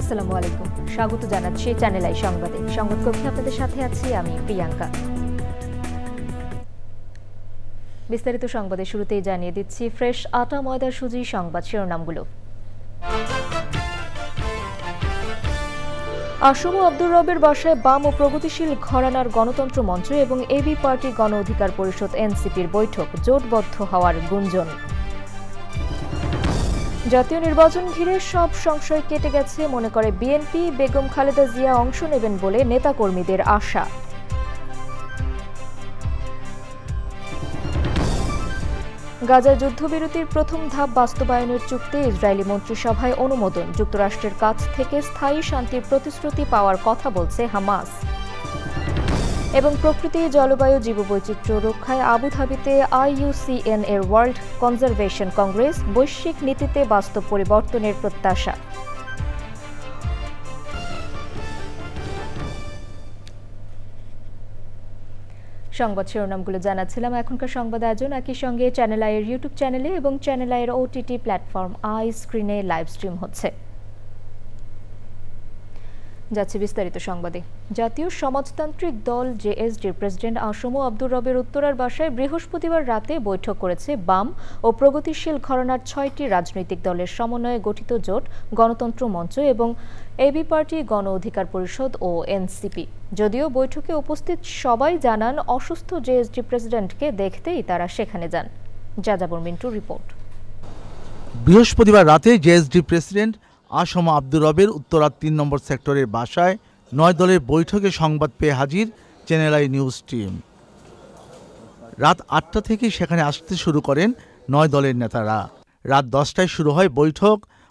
আসসালামু আলাইকুম, স্বাগত জানাচ্ছি চ্যানেল আই সংবাদে। সংবাদ কক্ষে আপনাদের সাথে আছি আমি প্রিয়াঙ্কা। বিস্তারিত সংবাদের শুরুতেই জানিয়ে দিচ্ছি ফ্রেশ আটা ময়দা সুজি সংবাদ শিরোনামগুলো। আসম আব্দুর রবের বাসায় বাম ও প্রগতিশীল ঘরানার গণতন্ত্র মঞ্চ এবং এবি পার্টি গণ অধিকার পরিষদ এনসিপির বৈঠক, জোটবদ্ধ হওয়ার গুঞ্জন। জাতীয় নির্বাচন ঘিরে সব সংশয় কেটে গেছে মনে করে বিএনপি, বেগম খালেদা জিয়া অংশ নেবেন বলে নেতাকর্মীদের আশা। গাজায় যুদ্ধবিরতির প্রথম ধাপ বাস্তবায়নের চুক্তি ইসরায়েলি মন্ত্রিসভায় অনুমোদন, যুক্তরাষ্ট্রের কাছ থেকে স্থায়ী শান্তির প্রতিশ্রুতি পাওয়ার কথা বলছে হামাস। এবং প্রকৃতি, জলবায়ু, জীববৈচিত্র্য রক্ষায় আবুধাবিতে IUCN এর ওয়ার্ল্ড কনজারভেশন কংগ্রেস, বৈশ্বিক নীতিতে বাস্তব পরিবর্তনের প্রত্যাশা। সংবাদ শিরোনামগুলো জানাচ্ছিলাম। এখনকার সংবাদ আয়োজন একই সঙ্গে চ্যানেল আইয়ের ইউটিউব চ্যানেলে এবং চ্যানেল আইয়ের OTT প্ল্যাটফর্ম আই স্ক্রিনে লাইভ স্ট্রিম হচ্ছে। যাচ্ছে বিস্তারিত সংবাদে। জাতীয় সমাজতান্ত্রিক দল JSDর প্রেসিডেন্ট আসম আব্দুর রবের উত্তরার বাসায় বৃহস্পতিবার রাতে বৈঠক করেছে বাম ও প্রগতিশীল ঘরানার 6টি রাজনৈতিক দলের সমন্বয়ে গঠিত জোট, গণতন্ত্র মঞ্চ এবং এবি পার্টি গণ অধিকার পরিষদ ও এনসিপি। যদিও বৈঠকে উপস্থিত সবাই জানান অসুস্থ JSD প্রেসিডেন্টকে দেখতেই তারা সেখানে যান। যাযাবর মিন্টুর রিপোর্ট। বৃহস্পতিবার রাতে JSD প্রেসিডেন্ট আসম আব্দুর রবের উত্তরার 3 নম্বর সেক্টরের বাসায় 9 দলের বৈঠকে সংবাদ পেয়ে হাজির চ্যানেল আই নিউজ টিম। রাত 8টা থেকে সেখানে আসতে শুরু করেন 9 দলের নেতারা। রাত 10টায় শুরু হয়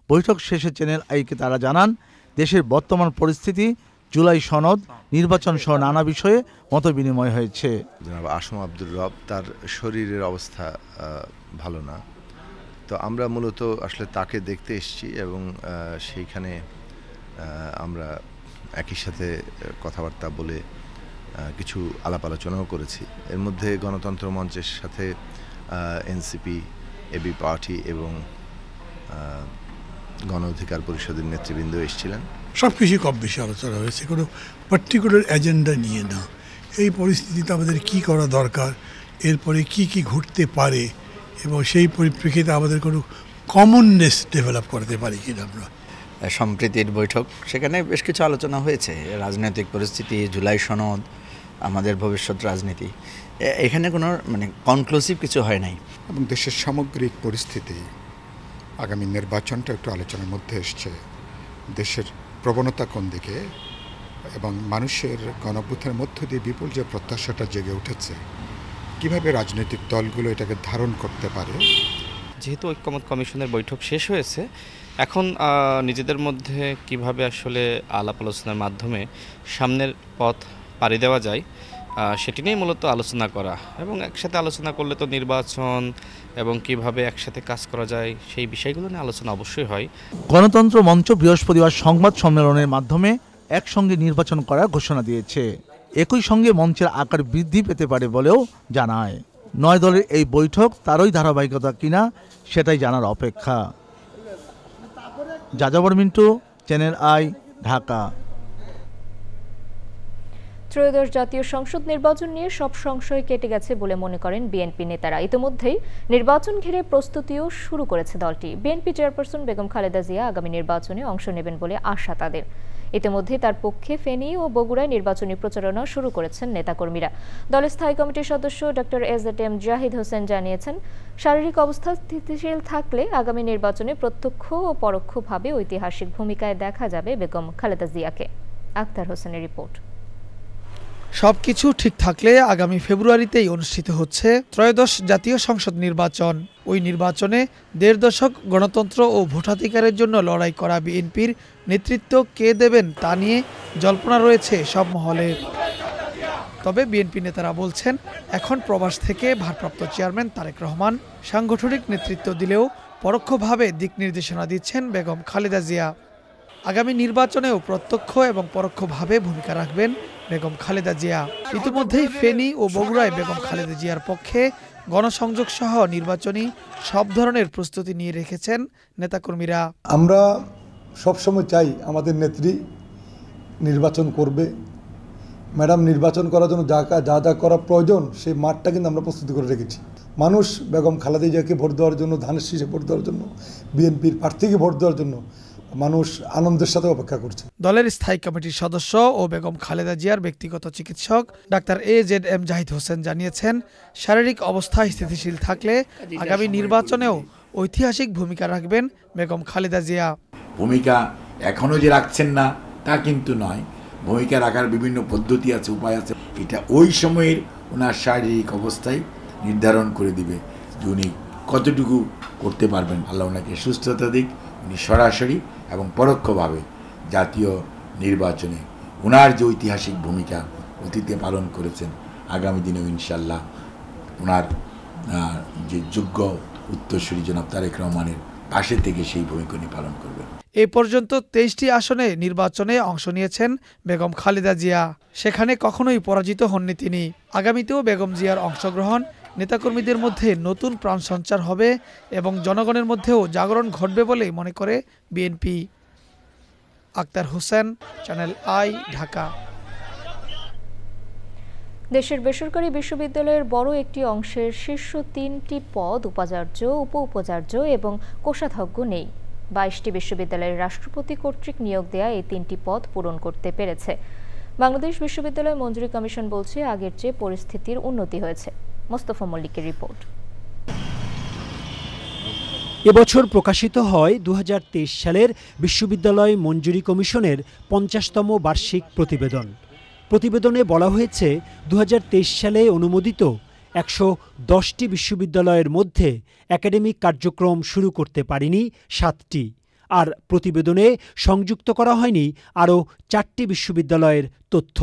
বৈঠক শেষে চ্যানেল আইকে তারা জানান দেশের বর্তমান পরিস্থিতি, জুলাই সনদ, নির্বাচন সহ নানা বিষয়ে মতবিনিময় হয়েছে। জনাব আসম আব্দুর রব, তার শরীরের অবস্থা ভালো না, তো আমরা মূলত আসলে তাকে দেখতে এসেছি এবং সেইখানে আমরা একই সাথে কথাবার্তা বলে কিছু আলাপ আলোচনাও করেছি। এর মধ্যে গণতন্ত্র মঞ্চের সাথে এনসিপি, এবি পার্টি এবং গণ অধিকার পরিষদের নেতৃবৃন্দ এসেছিলেন। সব কিছু কম বেশি আলোচনা হয়েছে, কোনো পার্টিকুলার এজেন্ডা নিয়ে না। এই পরিস্থিতিতে আমাদের কি করা দরকার, এরপরে কি কি ঘটতে পারে এবং সেই পরিপ্রেক্ষিতে আমাদের কোনো কমননেস ডেভেলপ করতে পারি কিনা আমরা। সম্প্রীতির বৈঠক, সেখানে বেশ কিছু আলোচনা হয়েছে, রাজনৈতিক পরিস্থিতি, জুলাই সনদ, আমাদের ভবিষ্যৎ রাজনীতি। এখানে কোনো কনক্লুসিভ কিছু হয় নাই। এবং দেশের সামগ্রিক পরিস্থিতি, আগামী নির্বাচনটা একটু আলোচনার মধ্যে এসছে, দেশের প্রবণতা কোন দিকে এবং মানুষের গণঅভ্যুত্থানের মধ্য দিয়ে বিপুল যে প্রত্যাশাটা জেগে উঠেছে, কিভাবে রাজনৈতিক দলগুলো এটাকে ধারণ করতে পারে। যেহেতু ঐক্যমত কমিশনের বৈঠক শেষ হয়েছে, এখন নিজেদের মধ্যে কিভাবে আসলে আলাপ আলোচনার মাধ্যমে সামনের পথ পাড়ি দেওয়া যায় সেটি নিয়ে মূলত আলোচনা করা, এবং একসাথে আলোচনা করলে তো নির্বাচন এবং কিভাবে একসাথে কাজ করা যায় সেই বিষয়গুলো নিয়ে আলোচনা অবশ্যই হয়। গণতন্ত্র মঞ্চ বৃহস্পতিবার সংবাদ সম্মেলনের মাধ্যমে একসঙ্গে নির্বাচন করার ঘোষণা দিয়েছে। একই সঙ্গে মঞ্চের আকার বৃদ্ধি পেতে পারে বলেও জানায়। 9 দলের এই বৈঠক তারই ধারাবাহিকতা কিনা সেটাই জানার অপেক্ষা। যাযাবর মিন্টু, চ্যানেল আই, ঢাকা। ত্রয়োদশ জাতীয় সংসদ নির্বাচন নিয়ে সব সংশয় কেটে গেছে বলে মনে করেন বিএনপি নেতারা। ইতিমধ্যেই নির্বাচন ঘিরে প্রস্তুতিও শুরু করেছে দলটি। বিএনপি চেয়ারপারসন বেগম খালেদা জিয়া আগামী নির্বাচনে অংশ নেবেন বলে আশা তাদের। ইতিমধ্যে তার পক্ষে ফেনী ও বগুড়ায় নির্বাচনী প্রচারণা শুরু করেছেন নেতাকর্মীরা। দলের স্থায়ী কমিটির সদস্য ডক্টর এজএম জাহিদ হোসেন জানিয়েছেন, শারীরিক অবস্থা স্থিতিশীল থাকলে আগামী নির্বাচনে প্রত্যক্ষ ও পরোক্ষভাবে ঐতিহাসিক ভূমিকায় দেখা যাবে বেগম খালেদা জিয়াকে। আক্তার হোসেনের রিপোর্ট। সবকিছু ঠিক থাকলে আগামী ফেব্রুয়ারিতেই অনুষ্ঠিত হচ্ছে ত্রয়োদশ জাতীয় সংসদ নির্বাচন। ওই নির্বাচনে 1.5 দশক গণতন্ত্র ও ভোটাধিকারের জন্য লড়াই করা বিএনপির নেতৃত্ব কে দেবেন তা নিয়ে জল্পনা রয়েছে সব মহলে। তবে বিএনপি নেতারা বলছেন, এখন প্রবাস থেকে ভারপ্রাপ্ত চেয়ারম্যান তারেক রহমান সাংগঠনিক নেতৃত্ব দিলেও পরোক্ষভাবে দিক নির্দেশনা দিচ্ছেন বেগম খালেদা জিয়া। আগামী নির্বাচনেও প্রত্যক্ষ এবং পরোক্ষভাবে ভূমিকা রাখবেন বেগম খালেদা জিয়া। ইতিমধ্যেই ফেনী ও বগুড়ায় বেগম খালেদা জিয়ার পক্ষে গণসংযোগ সহ নির্বাচনী সব ধরনের প্রস্তুতি নিয়ে রেখেছেন নেতাকর্মীরা। আমরা সবসময় চাই আমাদের নেত্রী নির্বাচন করবে। ম্যাডাম নির্বাচন করার জন্য যা যা করা প্রয়োজন সেই মাঠটা কিন্তু আমরা প্রস্তুতি করে রেখেছি। মানুষ বেগম খালেদা জিয়াকে ভোট দেওয়ার জন্য, ধানের শীষে ভোট দেওয়ার জন্য, বিএনপির প্রার্থীকে ভোট দেওয়ার জন্য মানুষ আনন্দের সাথে অপেক্ষা করছে। দলের স্থায়ী কমিটির সদস্য ও বেগম খালেদা জিয়ার ব্যক্তিগত চিকিৎসক ডাক্তার AZM জাহিদ হোসেন জানিয়েছেন, শারীরিক অবস্থা স্থিতিশীল থাকলে আগামী নির্বাচনেও ঐতিহাসিক ভূমিকা রাখবেন বেগম খালেদা জিয়া। ভূমিকা এখনো যে রাখছেন না তা কিন্তু নয়, ভূমিকা রাখার বিভিন্ন পদ্ধতি আছে, উপায় আছে। এটা ওই সময়ের ওনার শারীরিক অবস্থায় নির্ধারণ করে দিবে যে উনি কতটুকু করতে পারবেন। আল্লাহ ওনাকে সুস্থতা দিক, উনি সরাসরি এবং পরোক্ষভাবে জাতীয় নির্বাচনে ওনার যে ঐতিহাসিক ভূমিকা অতীতে পালন করেছেন, আগামী দিনেও ইনশাল্লাহ ওনার যে যোগ্য উত্তরসূরি জনাব তারেক রহমানের পাশে থেকে সেই ভূমিকা উনি পালন করবেন। এ পর্যন্ত 23টি আসনে নির্বাচনে অংশ নিয়েছেন বেগম খালেদা জিয়া। সেখানে কখনোই পরাজিত হননি তিনি। আগামীতেও বেগম জিয়ার অংশগ্রহণ নেতাকর্মীদের মধ্যে নতুন প্রাণ সঞ্চার হবে এবং জনগণের মধ্যেও জাগরণ ঘটবে বলে মনে করে বিএনপি। Akhtar Hossain, channel I, Dhaka. দেশের বেসরকারি বিশ্ববিদ্যালয়ের বড় একটি অংশের শীর্ষ 3টি পদ উপাচার্য, উপ-উপাচার্য এবং কোষাধ্যক্ষ নেই। 22টি বিশ্ববিদ্যালয়ের রাষ্ট্রপতি কর্তৃক নিয়োগ দেয়া এই 3টি পদ পূরণ করতে পেরেছে। বাংলাদেশ বিশ্ববিদ্যালয় মঞ্জুরি কমিশন বলছে, আগের চেয়ে পরিস্থিতির উন্নতি হয়েছে। মোস্তফা মল্লিকের রিপোর্ট। এবছর প্রকাশিত হয় 2023 সালের বিশ্ববিদ্যালয় মঞ্জুরি কমিশনের 50তম বার্ষিক প্রতিবেদন। প্রতিবেদনে বলা হয়েছে, 2023 সালে অনুমোদিত 110টি বিশ্ববিদ্যালয়ের মধ্যে একাডেমিক কার্যক্রম শুরু করতে পারেনি 7টি, আর প্রতিবেদনে সংযুক্ত করা হয়নি আরও 4টি বিশ্ববিদ্যালয়ের তথ্য।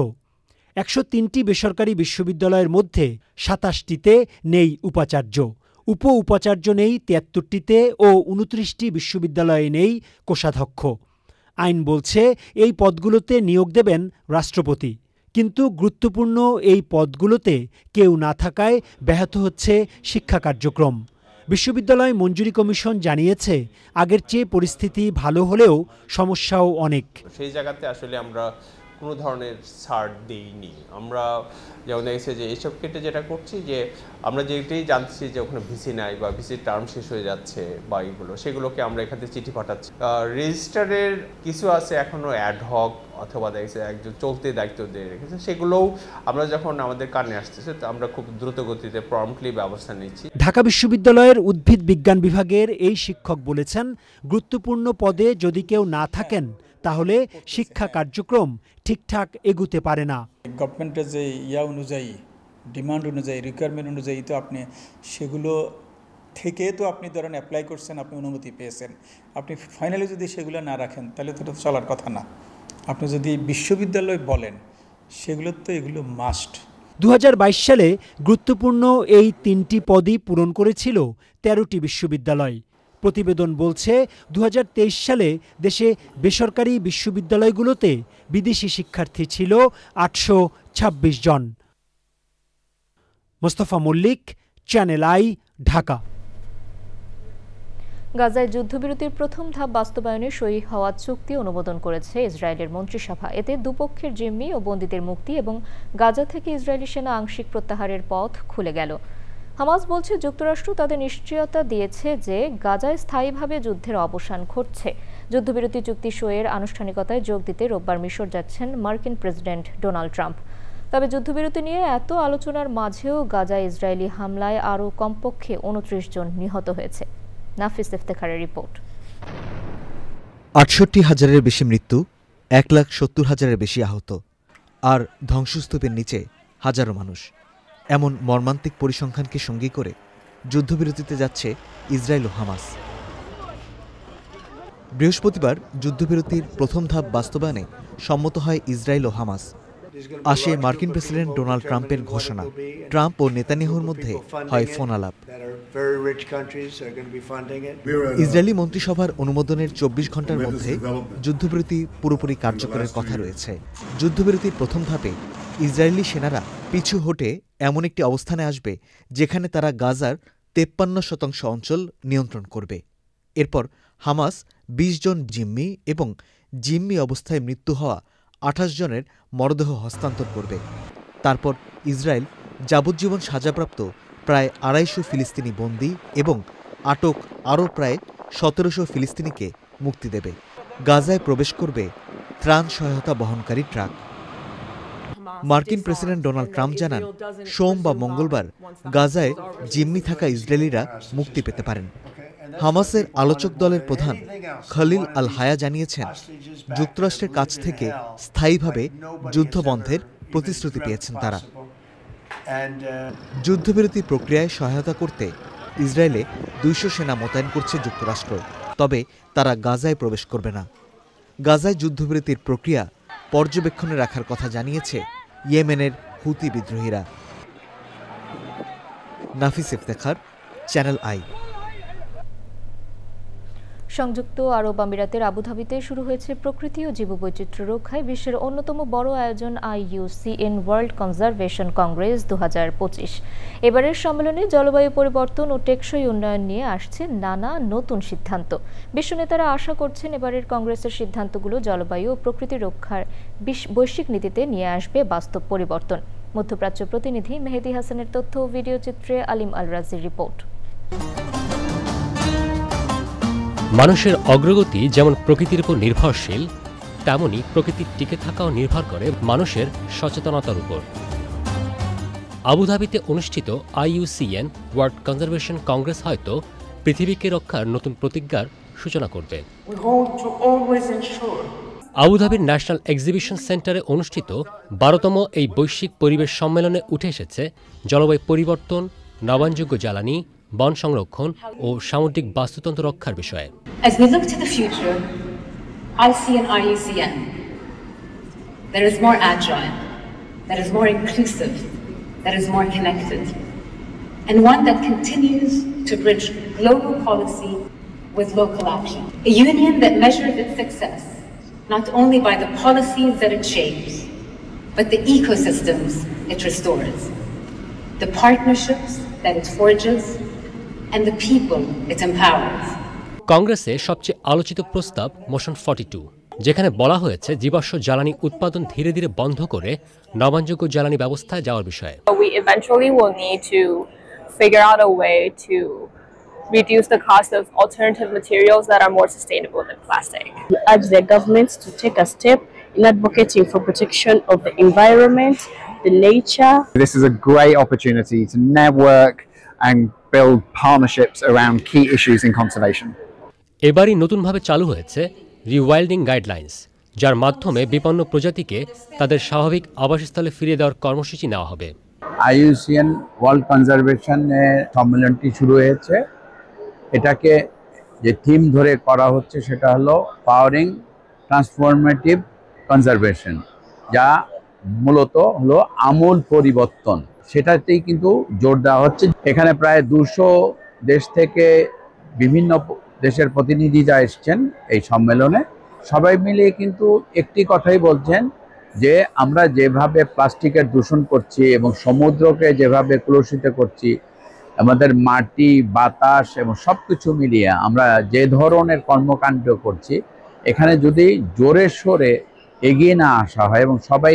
103টি বেসরকারি বিশ্ববিদ্যালয়ের মধ্যে 27টিতে নেই উপাচার্য, উপ-উপাচার্য নেই 73টিতে ও 29টি বিশ্ববিদ্যালয়ে নেই কোষাধ্যক্ষ। আইন বলছে এই পদগুলোতে নিয়োগ দেবেন রাষ্ট্রপতি, কিন্তু গুরুত্বপূর্ণ এই পদগুলোতে কেউ না থাকায় ব্যাহত হচ্ছে শিক্ষা কার্যক্রম। বিশ্ববিদ্যালয় মঞ্জুরি কমিশন জানিয়েছে, আগের চেয়ে পরিস্থিতি ভালো হলেও সমস্যাও অনেক। সেই জায়গাতে আসলে আমরা কোনো ধরনের ছাড় দিইনি। আমরা যেমন দেখেছি যে এইসব ক্ষেত্রে যেটা করছি, যে আমরা যেটাই জানছি যে ওখানে ভিসি নাই বা ভিসির টার্ম শেষ হয়ে যাচ্ছে বা এইগুলো, সেগুলোকে আমরা এখান থেকে চিঠি পাঠাচ্ছি। রেজিস্ট্রারের কিছু আছে এখনও অ্যাডহক অথবা দেখছে একজন চলতে দায়িত্ব দিয়ে রেখেছে, সেগুলোও আমরা যখন আমাদের কানে আসতেছে তো আমরা খুব দ্রুত গতিতে প্রম্পটলি ব্যবস্থা নিচ্ছি। ঢাকা বিশ্ববিদ্যালয়ের উদ্ভিদ বিজ্ঞান বিভাগের এই শিক্ষক বলেছেন, গুরুত্বপূর্ণ পদে যদি কেউ না থাকেন তাহলে শিক্ষা কার্যক্রম ঠিকঠাক এগুতে পারে না। গভর্নমেন্টের যে অনুযায়ী, ডিমান্ড অনুযায়ী, রিকোয়ারমেন্ট অনুযায়ী তো আপনি সেগুলো থেকে তো আপনি ধরেন অ্যাপ্লাই করছেন, আপনি অনুমতি পেয়েছেন, আপনি ফাইনালি যদি সেগুলো না রাখেন তাহলে তো চলার কথা না। আপনি যদি বিশ্ববিদ্যালয় বলেন, সেগুলো তো এগুলো মাস্ট। 2022 সালে গুরুত্বপূর্ণ এই 3টি পদই পূরণ করেছিল 13টি বিশ্ববিদ্যালয়। প্রতিবেদন বলছে, 2023 সালে দেশে বেসরকারি বিশ্ববিদ্যালয়গুলোতে বিদেশি শিক্ষার্থী ছিল 826 জন। Mostafa Mallik, channel I, Dhaka. গাজায় যুদ্ধবিরতির প্রথম ধাপ বাস্তবায়নে সই হওয়া চুক্তি অনুমোদন করেছে ইসরায়েলের মন্ত্রিসভা। এতে দুপক্ষের জিম্মি ও বন্দীদের মুক্তি এবং গাজা থেকে ইসরায়েলি সেনা আংশিক প্রত্যাহারের পথ খুলে গেল। হামাস বলছে, যুক্তরাষ্ট্র তাদের নিশ্চয়তা দিয়েছে যে গাজায় স্থায়ীভাবে যুদ্ধের অবসান ঘটছে। যুদ্ধবিরতি চুক্তি সইয়ের আনুষ্ঠানিকতায় যোগ দিতে রোববার মিশর যাচ্ছেন মার্কিন প্রেসিডেন্ট ডোনাল্ড ট্রাম্প। তবে যুদ্ধবিরতি নিয়ে এত আলোচনার মাঝেও গাজায় ইসরায়েলি হামলায় আরও কমপক্ষে 29 জন নিহত হয়েছে। নাফিস ইফতেখারের রিপোর্ট। 68,000-এর বেশি মৃত্যু, 1,70,000-এর বেশি আহত, আর ধ্বংসস্তূপের নিচে হাজারো মানুষ। এমন মর্মান্তিক পরিসংখ্যানকে সঙ্গী করে যুদ্ধবিরতিতে যাচ্ছে ইসরায়েল ও হামাস। বৃহস্পতিবার যুদ্ধবিরতির প্রথম ধাপ বাস্তবায়নে সম্মত হয় ইসরায়েল ও হামাস। আসে মার্কিন প্রেসিডেন্ট ডোনাল্ড ট্রাম্পের ঘোষণা। ট্রাম্প ও নেতানিয়াহুর মধ্যে হয় ফোন আলাপ। ইসরায়েলি মন্ত্রিসভার অনুমোদনের 24 ঘন্টার মধ্যে যুদ্ধবিরতি পুরোপুরি কার্যকরের কথা রয়েছে। যুদ্ধবিরতির প্রথম ধাপে ইসরায়েলি সেনারা পিছু হটে এমন একটি অবস্থানে আসবে যেখানে তারা গাজার 53% অঞ্চল নিয়ন্ত্রণ করবে। এরপর হামাস ২০ জন জিম্মি এবং জিম্মি অবস্থায় মৃত্যু হওয়া ২৮ জনের মরদেহ হস্তান্তর করবে। তারপর ইসরায়েল যাবজ্জীবন সাজাপ্রাপ্ত প্রায় ২৫০ ফিলিস্তিনি বন্দী এবং আটক আরও প্রায় ১৭০০ ফিলিস্তিনিকে মুক্তি দেবে। গাজায় প্রবেশ করবে ত্রাণ সহায়তা বহনকারী ট্রাক। মার্কিন প্রেসিডেন্ট ডোনাল্ড ট্রাম্প জানান, সোম বা মঙ্গলবার গাজায় জিম্মি থাকা ইসরায়েলিরা মুক্তি পেতে পারেন। হামাসের আলোচক দলের প্রধান খলিল আল হায়া জানিয়েছেন, যুক্তরাষ্ট্রের কাছ থেকে স্থায়ীভাবে যুদ্ধবন্ধের প্রতিশ্রুতি পেয়েছেন তারা। যুদ্ধবিরতি প্রক্রিয়ায় সহায়তা করতে ইসরায়েলে ২০০ সেনা মোতায়েন করছে যুক্তরাষ্ট্র, তবে তারা গাজায় প্রবেশ করবে না। গাজায় যুদ্ধবিরতির প্রক্রিয়া পর্যবেক্ষণে রাখার কথা জানিয়েছে ইয়েমেনের হুতি বিদ্রোহীরা। নাফিস ইফতেখার, চ্যানেল আই। সংযুক্ত আরব আমিরাতের আবুধাবিতে শুরু হয়েছে প্রকৃতি ও জীববৈচিত্র্য রক্ষায় বিশ্বের অন্যতম বড় আয়োজন IUCN ওয়ার্ল্ড কনজারভেশন কংগ্রেস ২০২৫। এবারের সম্মেলনে জলবায়ু পরিবর্তন ও টেকসই উন্নয়ন নিয়ে আসছে নানা নতুন সিদ্ধান্ত। বিশ্ব নেতারা আশা করছেন এবারের কংগ্রেসের সিদ্ধান্তগুলো জলবায়ু ও প্রকৃতি রক্ষার বৈশ্বিক নীতিতে নিয়ে আসবে বাস্তব পরিবর্তন। মধ্যপ্রাচ্য প্রতিনিধি মেহেদি হাসানের তথ্য ও ভিডিও চিত্রে আলিম আল রাজির রিপোর্ট। মানুষের অগ্রগতি যেমন প্রকৃতির উপর নির্ভরশীল, তেমনি প্রকৃতির টিকে থাকাও নির্ভর করে মানুষের সচেতনতার উপর। আবুধাবিতে অনুষ্ঠিত IUCN ওয়ার্ল্ড কনজারভেশন কংগ্রেস হয়তো পৃথিবীকে রক্ষার নতুন প্রতিজ্ঞার সূচনা করবে। আবুধাবির ন্যাশনাল এক্সিবিশন সেন্টারে অনুষ্ঠিত ১২তম এই বৈশ্বিক পরিবেশ সম্মেলনে উঠে এসেছে জলবায়ু পরিবর্তন, নবায়নযোগ্য জ্বালানি, বন সংরক্ষণ ও সামুদ্রিক বাস্তুতন্ত্র রক্ষার বিষয়ে। As we look to the future, I see an IUCN that is more agile, that is more inclusive, that is more connected, and one that continues to bridge global policy with local action. A union that measures its success not only by the policies that it shapes, but the ecosystems it restores, the partnerships that it forges, and the people it empowers. কংগ্রেসে সবচেয়ে আলোচিত প্রস্তাব motion 42, যেখানে বলা হয়েছে জীবাশ্ম জ্বালানি উৎপাদন ধীরে ধীরে বন্ধ করে নবায়নযোগ্য জ্বালানি ব্যবস্থায় যাওয়ার বিষয়ে। We eventually will need to figure out a way to reduce the cost of alternative materials that are more sustainable than plastic. We urge the governments to take a step in advocating for protection of the environment, the nature. This is a great opportunity to network and build partnerships around key issues in conservation. এবারই নতুনভাবে চালু হয়েছে rewilding guidelines, যার মাধ্যমে বিপন্ন প্রজাতিকে তাদের স্বাভাবিক আবাসস্থলে ফিরিয়ে দেওয়ার কর্মসূচি নেওয়া হবে। IUCN ওয়ার্ল্ড কনজারভেশন সম্মেলনটি শুরু হয়েছে। এটাকে যে থিম ধরে করা হচ্ছে সেটা হলো পাওয়ারিং ট্রান্সফরমেটিভ কনজারভেশন, যা মূলত হলো আমূল পরিবর্তন। সেটাতেই কিন্তু জোর দেওয়া হচ্ছে। এখানে প্রায় 200 দেশ থেকে বিভিন্ন দেশের প্রতিনিধিরা এসছেন এই সম্মেলনে। সবাই মিলে কিন্তু একটি কথাই বলছেন যে আমরা যেভাবে প্লাস্টিকের দূষণ করছি এবং সমুদ্রকে যেভাবে কলুষিত করছি, আমাদের মাটি, বাতাস এবং সব কিছু মিলিয়ে আমরা যে ধরনের কর্মকাণ্ড করছি, এখানে যদি জোরে সোরে এগিয়ে না আসা হয় এবং সবাই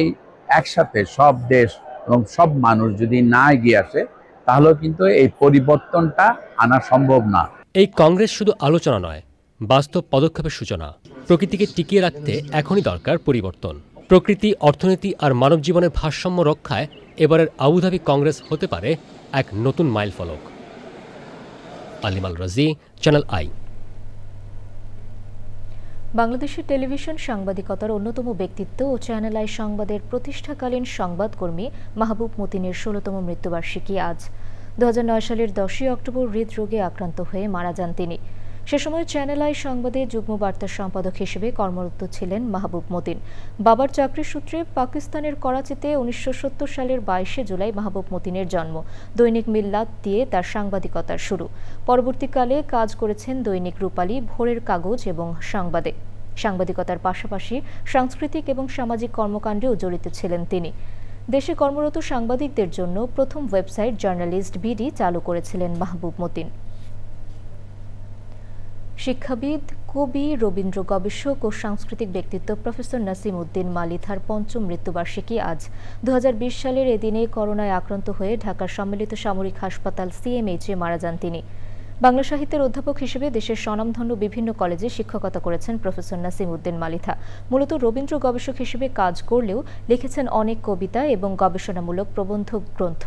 একসাথে সব দেশ এবং সব মানুষ যদি না এগিয়ে আসে, তাহলে কিন্তু এই পরিবর্তনটা আনা সম্ভব না। এই কংগ্রেস শুধু আলোচনা নয়, বাস্তব পদক্ষেপের সূচনা। প্রকৃতিকে টিকিয়ে রাখতে এখনই দরকার পরিবর্তন। প্রকৃতি, অর্থনীতি আর মানব জীবনের ভারসাম্য রক্ষায় এবারের আবুধাবি কংগ্রেস হতে পারে এক নতুন মাইলফলক। আলিম আল রাজি, চ্যানেল আই। বাংলাদেশের টেলিভিশন সাংবাদিকতার অন্যতম ব্যক্তিত্ব ও চ্যানেল আই সংবাদের প্রতিষ্ঠাকালীন সংবাদকর্মী মাহবুব মতিনের 16তম মৃত্যুবার্ষিকী আজ। 2009 সালের 10ই অক্টোবর হৃদরোগে আক্রান্ত হয়ে মারা যান তিনি। সে সময় চ্যানেল আই সংবাদে যুগ্ম বার্তা সম্পাদক হিসেবে কর্মরত ছিলেন মাহবুব মতিন। বাবার চাকরির সূত্রে পাকিস্তানের করাচিতে 1970 সালের 22 জুলাই মাহবুব মতিনের জন্ম। দৈনিক মিল্লাত দিয়ে তার সাংবাদিকতার শুরু। পরবর্তীকালে কাজ করেছেন দৈনিক রূপালী, ভোরের কাগজ এবং সংবাদে। সাংবাদিকতার পাশাপাশি সাংস্কৃতিক এবং সামাজিক কর্মকাণ্ডেও জড়িত ছিলেন তিনি। দেশে কর্মরত সাংবাদিকদের জন্য প্রথম ওয়েবসাইট জার্নালিস্ট বিডি চালু করেছিলেন মাহবুব মতিন। শিক্ষাবিদ, কবি, রবীন্দ্র গবেষক ও সাংস্কৃতিক ব্যক্তিত্ব প্রফেসর নাসিম উদ্দিন মালিথার পঞ্চম মৃত্যুবার্ষিকী আজ। 2020 সালের এদিনে করোনায় আক্রান্ত হয়ে ঢাকার সম্মিলিত সামরিক হাসপাতাল সিএমএইচে মারা যান তিনি। বাংলা সাহিত্যের অধ্যাপক হিসেবে দেশের স্বনামধন্য বিভিন্ন কলেজে শিক্ষকতা করেছেন প্রফেসর নাসিম উদ্দিন মালিথা। মূলত রবীন্দ্র গবেষক হিসেবে কাজ করলেও লিখেছেন অনেক কবিতা এবং গবেষণামূলক প্রবন্ধ গ্রন্থ।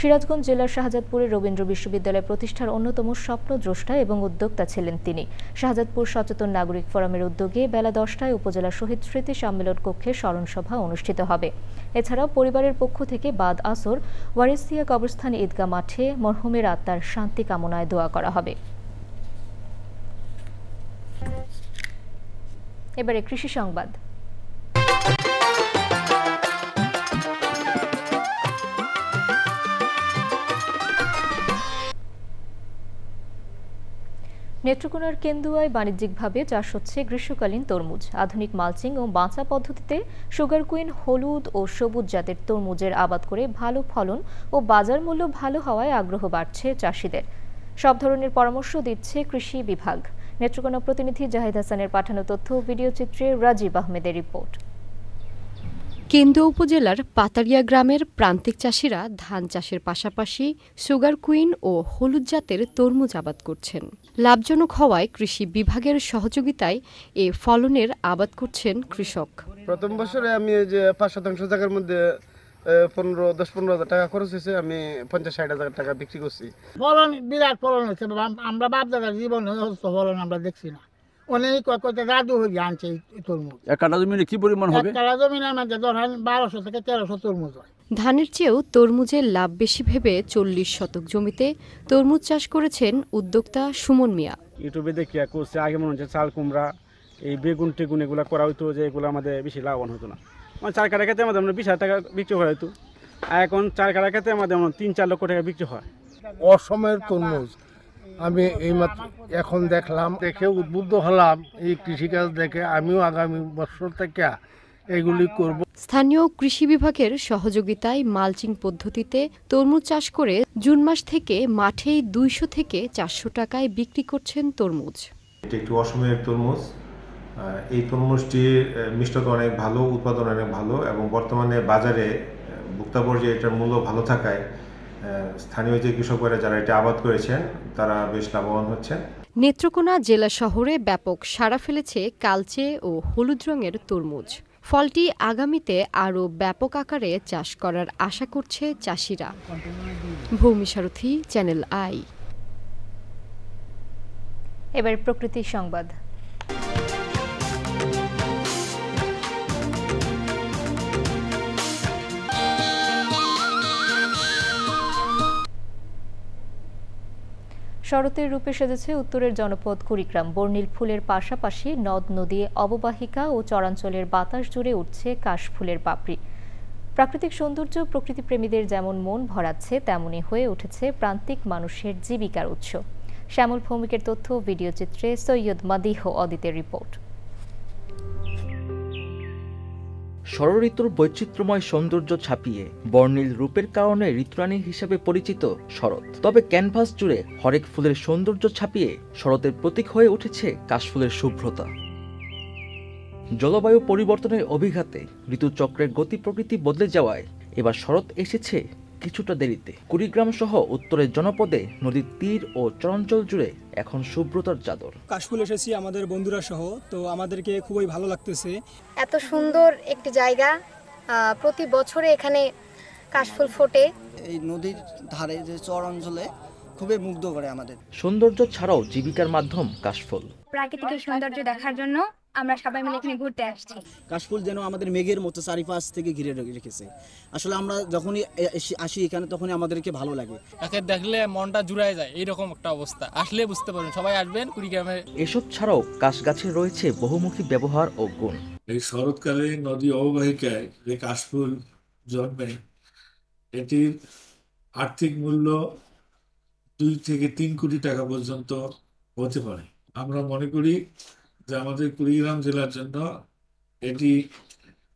সিরাজগঞ্জ জেলার শাহজাদপুরে রবীন্দ্র বিশ্ববিদ্যালয় প্রতিষ্ঠার অন্যতম স্বপ্নদ্রষ্টা এবং উদ্যোক্তা ছিলেন তিনি। শাহজাদপুর সচেতন নাগরিক ফোরামের উদ্যোগে বেলা 10টায় উপজেলা শহীদ স্মৃতি সম্মেলন কক্ষে স্মরণসভা অনুষ্ঠিত হবে। এছাড়াও পরিবারের পক্ষ থেকে বাদ আসর ওয়ারিসিয়া কবরস্থান ঈদগাহ মাঠে মরহুমের আত্মার শান্তি কামনায় দোয়া করা হবে। এবারে কৃষি সংবাদ। নেত্রকোনার কেন্দুয়ায় বাণিজ্যিকভাবে চাষ হচ্ছে গ্রীষ্মকালীন তরমুজ। আধুনিক মালচিং ও বাঁচা পদ্ধতিতে সুগার কুইন হলুদ ও সবুজ জাতের তরমুজের আবাদ করে ভালো ফলন ও বাজার মূল্য ভালো হওয়ায় আগ্রহ বাড়ছে চাষিদের। সব ধরনের পরামর্শ দিচ্ছে কৃষি বিভাগ। নেত্রকোনা প্রতিনিধি জাহিদ হাসানের পাঠানো তথ্য ভিডিও চিত্রে রাজীব আহমেদের রিপোর্ট। কেন্দুয়া উপজেলার পাতারিয়া গ্রামের প্রান্তিক চাষিরা ধান চাষের পাশাপাশি সুগার কুইন ও হলুদ জাতের তরমুজ আবাদ করছেন। লাভজনক হওয়ায় কৃষি বিভাগের সহযোগিতায় এ ফলনের আবাদ করছেন কৃষক। প্রথম বছরে আমি যে ৫% জায়গার মধ্যে ১৫-১০-১৫ হাজার টাকা খরচ হয়েছে, আমি ৫০-৬০ হাজার টাকা বিক্রি করছি। ফলন বিরাট ফলন হয়েছে, আমরা বাপ দাদার জীবন ফলন আমরা দেখছি না। অনেক কয়েকটা জাদু হয়ে আনছে তরমুজ। এক কাঠা জমিনে কি পরিমাণ হবে? এক কাঠা জমিনের মধ্যে ধরেন ১২০০ থেকে ১৩০০ তরমুজ হয়। ধানের চেয়েও তরমুজের লাভ বেশি ভেবে ৪০ শতক জমিতে তরমুজ চাষ করেছেন উদ্যোক্তা সুমন মিয়া। ইউটিউবে দেখিয়া করছে, আগে মনে হচ্ছে চাল কুমড়া, এই বেগুন টেগুন এগুলো করা হইতো, যে এগুলো আমাদের বেশি লাভবান হতো না। মানে 4 কাঠা খেতে আমাদের ২০,০০০ টাকা বিক্রি করা হইতো, আর এখন 4 কাঠা খেতে আমাদের ৩-৪ লক্ষ টাকা বিক্রি হয়। অসময়ের তরমুজ আমি এইমাত্র এখন দেখলাম, দেখে উদ্বুদ্ধ হলাম। এই কৃষিকাজ দেখে আমিও আগামী বছর থেকে এগুলি করব। স্থানীয় কৃষি বিভাগের সহযোগিতায় মালচিং পদ্ধতিতে তরমুজ চাষ করে জুন মাস থেকে মাঠেই ২০০ থেকে ৪০০ টাকায় বিক্রি করছেন তরমুজ। এটি একটি অসময়ের তরমুজ। এই তরমুজটির মিষ্টতা অনেক ভালো, উৎপাদন অনেক ভালো এবং বর্তমানে বাজারে ভোক্তা পর্যায়ে এটার মূল্য ভালো থাকায় স্থানীয় যে কৃষকরা যারা এটা আবাদ করেছেন তারা বেশ লাভবান হচ্ছেন। নেত্রকোনা জেলা শহরে ব্যাপক সাড়া ফেলেছে কালচে ও হলুদ রঙের তরমুজ। ফলটি আগামীতে আরও ব্যাপক আকারে চাষ করার আশা করছে চাষিরা। ভূমি সারথী, চ্যানেল আই। এবার প্রকৃতি সংবাদ। শরতের রূপে সেজেছে উত্তরের জনপদ কুড়িগ্রাম। বর্ণিল ফুলের পাশাপাশি নদ নদী, অববাহিকা ও চরাঞ্চলের বাতাস জুড়ে উঠছে কাশফুলের পাপড়ি। প্রাকৃতিক সৌন্দর্য প্রকৃতিপ্রেমীদের যেমন মন ভরাচ্ছে, তেমনই হয়ে উঠেছে প্রান্তিক মানুষের জীবিকার উৎস। শ্যামল ভৌমিকের তথ্য ভিডিও চিত্রে সৈয়দ মাদিহ অদিতের রিপোর্ট। ষড়ঋতুর বৈচিত্র্যময় সৌন্দর্য ছাপিয়ে বর্ণিল রূপের কারণে ঋতুরানী হিসেবে পরিচিত শরৎ। তবে ক্যানভাস জুড়ে হরেক ফুলের সৌন্দর্য ছাপিয়ে শরতের প্রতীক হয়ে উঠেছে কাশফুলের শুভ্রতা। জলবায়ু পরিবর্তনের অভিঘাতে ঋতুচক্রের গতি প্রকৃতি বদলে যাওয়ায় এবার শরৎ এসেছে কিছুটা দেরিতে। কুড়িগ্রাম সহ উত্তরের জনপদে নদীর তীর ও চরাঞ্চল জুড়ে এখন শুভ্রতার চাদর। কাশফুল এসেছি আমাদের বন্ধুরা সহ, তো আমাদেরকে খুবই ভালো লাগতেছে। এত সুন্দর একটি জায়গা, প্রতি বছরে এখানে কাশফুল ফোটে। এই নদীর ধারে যে চরাঞ্চলে খুবই মুগ্ধ করে আমাদের। সৌন্দর্য ছাড়াও জীবিকার মাধ্যম কাশফুল। প্রাকৃতিক সৌন্দর্য দেখার জন্য আমরা সবাই মিলে এখানে ঘুরতে আসছি। কাশফুল যেন আমাদের মেঘের মতো চারিপাশ থেকে ঘিরে রেখেছে। আসলে আমরা যখনই আসি এখানে তখনই আমাদেরকে ভালো লাগে। একে দেখলে মনটা জুড়ায় যায়, এইরকম একটা অবস্থা। আসলে বুঝতে পারবেন, সবাই আসবেন কুড়িগ্রামে। এসব ছাড়াও কাশ গাছের রয়েছে বহুমুখী ব্যবহার ও গুণ। এই শরৎকালে নদী অববাহিকায় যে কাশফুল জন্মে, এটির আর্থিক মূল্য 2 থেকে 3 কোটি টাকা পর্যন্ত হতে পারে। আমরা মনে করি যে আমাদের কুড়িগ্রাম জেলার জন্য এটি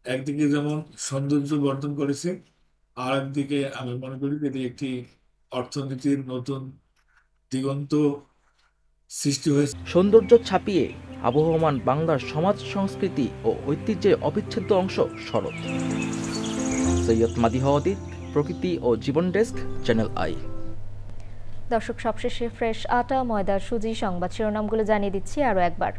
একদিকে যেমন সৌন্দর্য বর্ধন করেছে, আর একদিকে আমি মনে করি এটি একটি অর্থনীতির নতুন দিগন্ত সৃষ্টি হয়েছে। সৌন্দর্য ছাপিয়ে আবহমান বাংলার সমাজ সংস্কৃতি ও ঐতিহ্যের অবিচ্ছেদ্য অংশ শরৎ। সৈয়দ মাদিহা অদিত, প্রকৃতি ও জীবন ডেস্ক, চ্যানেল আই। দর্শক, সবশেষে ফ্রেশ আটা, ময়দার সুজি সংবাদ শিরোনামগুলো জানিয়ে দিচ্ছি আরও একবার।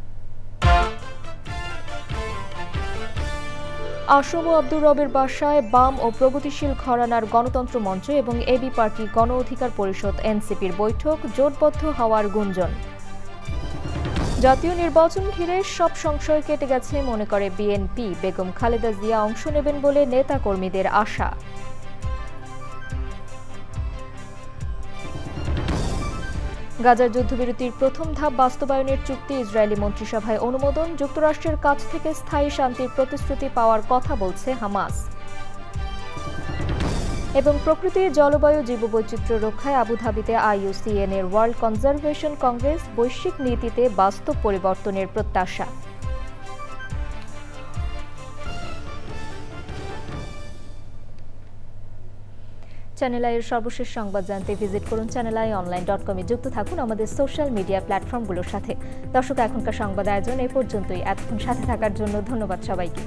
আসম ও আব্দুর রবের বাসায় বাম ও প্রগতিশীল ঘরানার গণতন্ত্র মঞ্চ এবং এবি পার্টি গণ অধিকার পরিষদ এনসিপির বৈঠক, জোটবদ্ধ হওয়ার গুঞ্জন। জাতীয় নির্বাচন ঘিরে সব সংশয় কেটে গেছে মনে করে বিএনপি, বেগম খালেদা জিয়া অংশ নেবেন বলে নেতা কর্মীদের আশা। গাজার যুদ্ধবিরতির প্রথম ধাপ বাস্তবায়নের চুক্তি ইসরায়েলি মন্ত্রিসভায় অনুমোদন, যুক্তরাষ্ট্রের কাছ থেকে স্থায়ী শান্তির প্রতিশ্রুতি পাওয়ার কথা বলছে হামাস। এবং প্রকৃতির জলবায়ু জীববৈচিত্র্য রক্ষায় আবুধাবিতে IUCN এর ওয়ার্ল্ড কনজারভেশন কংগ্রেস, বৈশ্বিক নীতিতে বাস্তব পরিবর্তনের প্রত্যাশা। চ্যানেল আইয়ের সর্বশেষ সংবাদ জানতে ভিজিট করুন channelionline.com এ। যুক্ত থাকুন আমাদের সোশ্যাল মিডিয়া প্ল্যাটফর্মগুলোর সাথে। দর্শক, এখনকার সংবাদ আয়োজন এ পর্যন্তই। এতক্ষণ সাথে থাকার জন্য ধন্যবাদ সবাইকে।